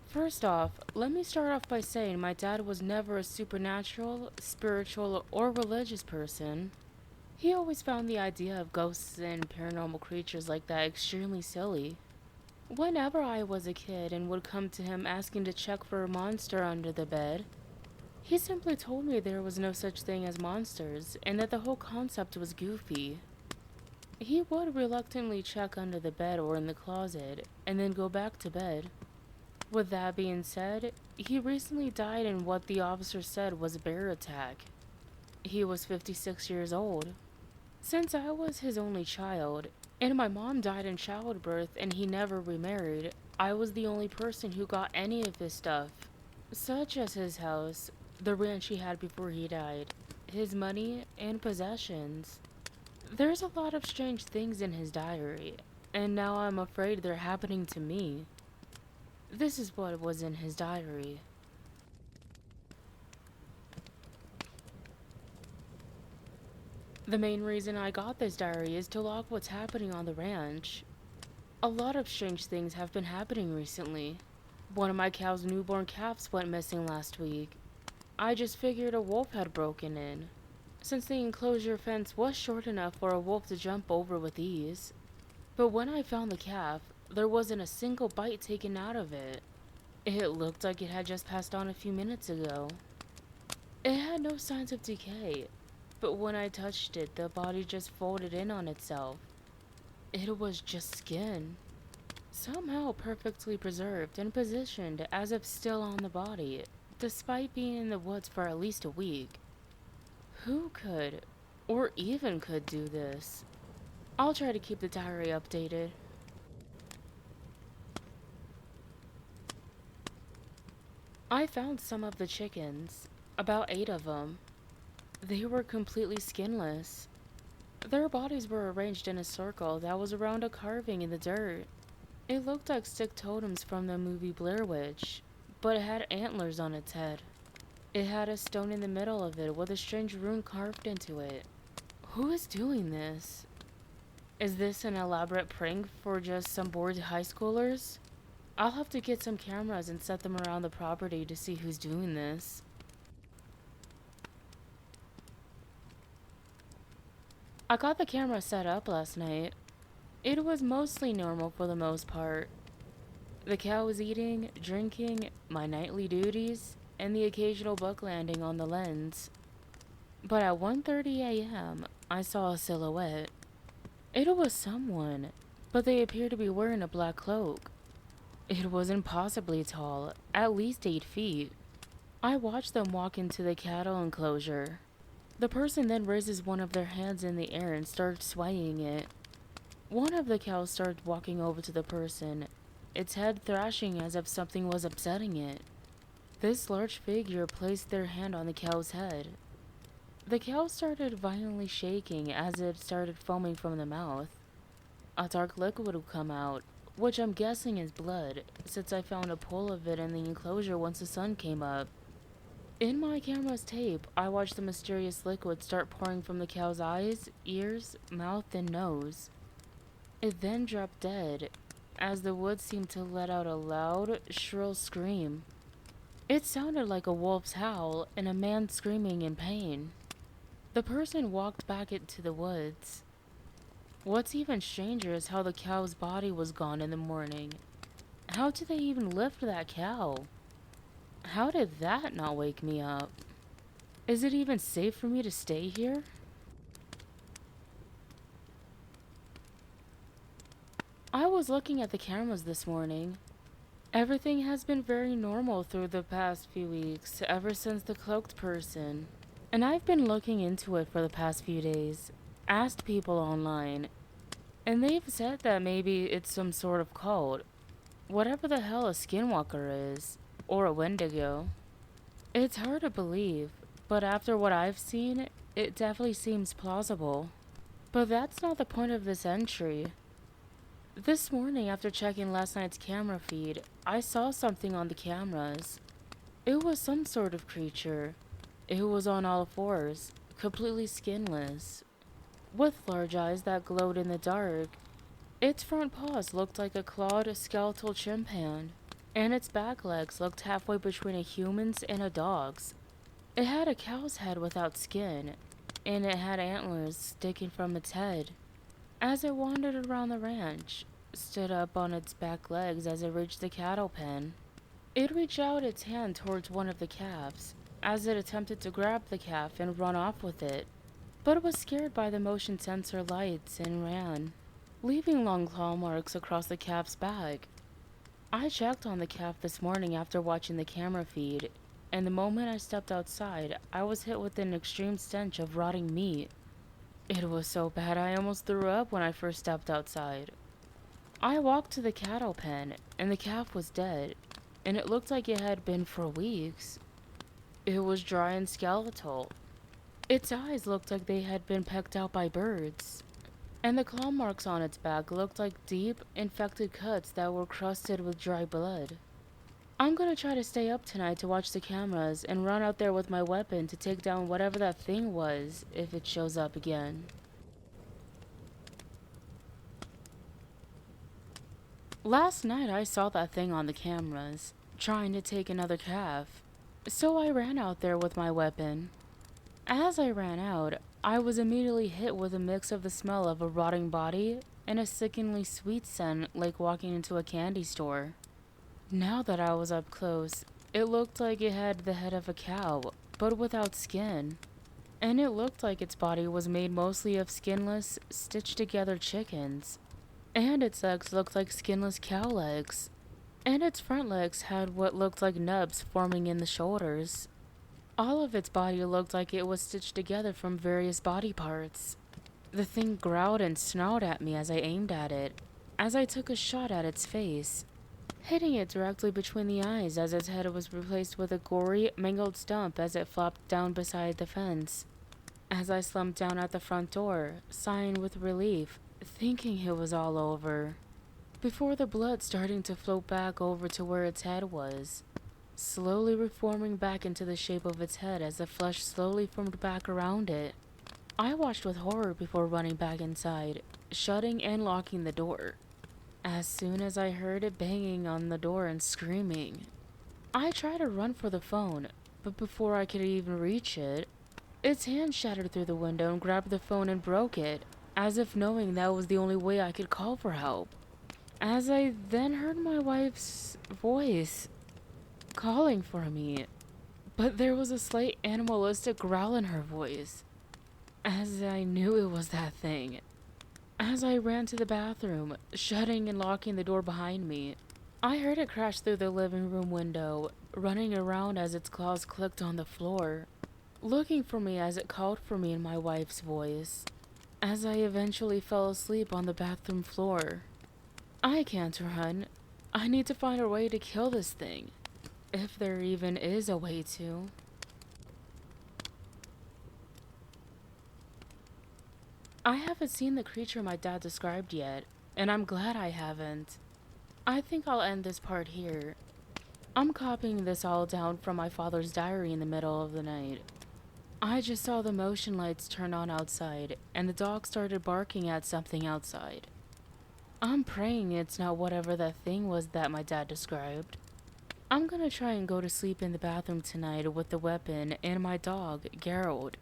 First off, let me start off by saying my dad was never a supernatural, spiritual, or religious person. He always found the idea of ghosts and paranormal creatures like that extremely silly. Whenever I was a kid and would come to him asking to check for a monster under the bed, he simply told me there was no such thing as monsters and that the whole concept was goofy. He would reluctantly check under the bed or in the closet and then go back to bed. With that being said, he recently died in what the officer said was a bear attack. He was 56 years old. Since I was his only child, and my mom died in childbirth and he never remarried, I was the only person who got any of his stuff, such as his house, the ranch he had before he died, his money, and possessions. There's a lot of strange things in his diary, and now I'm afraid they're happening to me. This is what was in his diary. The main reason I got this diary is to log what's happening on the ranch. A lot of strange things have been happening recently. One of my cow's newborn calves went missing last week. I just figured a wolf had broken in, since the enclosure fence was short enough for a wolf to jump over with ease. But when I found the calf, there wasn't a single bite taken out of it. It looked like it had just passed on a few minutes ago. It had no signs of decay, but when I touched it, the body just folded in on itself. It was just skin, somehow perfectly preserved and positioned as if still on the body, despite being in the woods for at least a week. Who could, or even could do this? I'll try to keep the diary updated. I found some of the chickens, about 8 of them. They were completely skinless. Their bodies were arranged in a circle that was around a carving in the dirt. It looked like stick totems from the movie Blair Witch, but it had antlers on its head. It had a stone in the middle of it with a strange rune carved into it. Who is doing this? Is this an elaborate prank for just some bored high schoolers? I'll have to get some cameras and set them around the property to see who's doing this. I got the camera set up last night. It was mostly normal for the most part. The cow was eating, drinking, my nightly duties, and the occasional buck landing on the lens. But at 1:30 a.m., I saw a silhouette. It was someone, but they appeared to be wearing a black cloak. It was impossibly tall, at least 8 feet. I watched them walk into the cattle enclosure. The person then raises one of their hands in the air and starts swaying it. One of the cows started walking over to the person, its head thrashing as if something was upsetting it. This large figure placed their hand on the cow's head. The cow started violently shaking as it started foaming from the mouth. A dark liquid would come out, which I'm guessing is blood, since I found a pool of it in the enclosure once the sun came up. In my camera's tape, I watched the mysterious liquid start pouring from the cow's eyes, ears, mouth, and nose. It then dropped dead, as the wood seemed to let out a loud, shrill scream. It sounded like a wolf's howl and a man screaming in pain. The person walked back into the woods. What's even stranger is how the cow's body was gone in the morning. How did they even lift that cow? How did that not wake me up? Is it even safe for me to stay here? I was looking at the cameras this morning. Everything has been very normal through the past few weeks, ever since the cloaked person. And I've been looking into it for the past few days, asked people online, and they've said that maybe it's some sort of cult. Whatever the hell a skinwalker is. Or a Wendigo. It's hard to believe, but after what I've seen, it definitely seems plausible. But that's not the point of this entry. This morning, after checking last night's camera feed, I saw something on the cameras. It was some sort of creature. It was on all fours, completely skinless, with large eyes that glowed in the dark. Its front paws looked like a clawed skeletal chimpan, and its back legs looked halfway between a human's and a dog's. It had a cow's head without skin, and it had antlers sticking from its head. As it wandered around the ranch, stood up on its back legs as it reached the cattle pen. It reached out its hand towards one of the calves, as it attempted to grab the calf and run off with it, but was scared by the motion sensor lights and ran, leaving long claw marks across the calf's back. I checked on the calf this morning after watching the camera feed, and the moment I stepped outside, I was hit with an extreme stench of rotting meat. It was so bad I almost threw up when I first stepped outside. I walked to the cattle pen, and the calf was dead, and it looked like it had been for weeks. It was dry and skeletal. Its eyes looked like they had been pecked out by birds, and the claw marks on its back looked like deep, infected cuts that were crusted with dry blood. I'm gonna try to stay up tonight to watch the cameras and run out there with my weapon to take down whatever that thing was if it shows up again. Last night I saw that thing on the cameras, trying to take another calf, so I ran out there with my weapon. As I ran out, I was immediately hit with a mix of the smell of a rotting body and a sickeningly sweet scent like walking into a candy store. Now that I was up close, it looked like it had the head of a cow, but without skin. And it looked like its body was made mostly of skinless, stitched together chickens. And its legs looked like skinless cow legs. And its front legs had what looked like nubs forming in the shoulders. All of its body looked like it was stitched together from various body parts. The thing growled and snarled at me as I aimed at it, as I took a shot at its face, hitting it directly between the eyes as its head was replaced with a gory, mangled stump as it flopped down beside the fence. As I slumped down at the front door, sighing with relief, thinking it was all over, before the blood starting to flow back over to where its head was, slowly reforming back into the shape of its head as the flesh slowly formed back around it. I watched with horror before running back inside, shutting and locking the door. As soon as I heard it banging on the door and screaming, I tried to run for the phone, but before I could even reach it, its hand shattered through the window and grabbed the phone and broke it, as if knowing that was the only way I could call for help. As I then heard my wife's voice calling for me, but there was a slight animalistic growl in her voice, as I knew it was that thing. As I ran to the bathroom, shutting and locking the door behind me, I heard it crash through the living room window, running around as its claws clicked on the floor, looking for me as it called for me in my wife's voice, as I eventually fell asleep on the bathroom floor. I can't run. I need to find a way to kill this thing, if there even is a way to. I haven't seen the creature my dad described yet, and I'm glad I haven't. I think I'll end this part here. I'm copying this all down from my father's diary in the middle of the night. I just saw the motion lights turn on outside, and the dog started barking at something outside. I'm praying it's not whatever that thing was that my dad described. I'm gonna try and go to sleep in the bathroom tonight with the weapon and my dog, Gerald.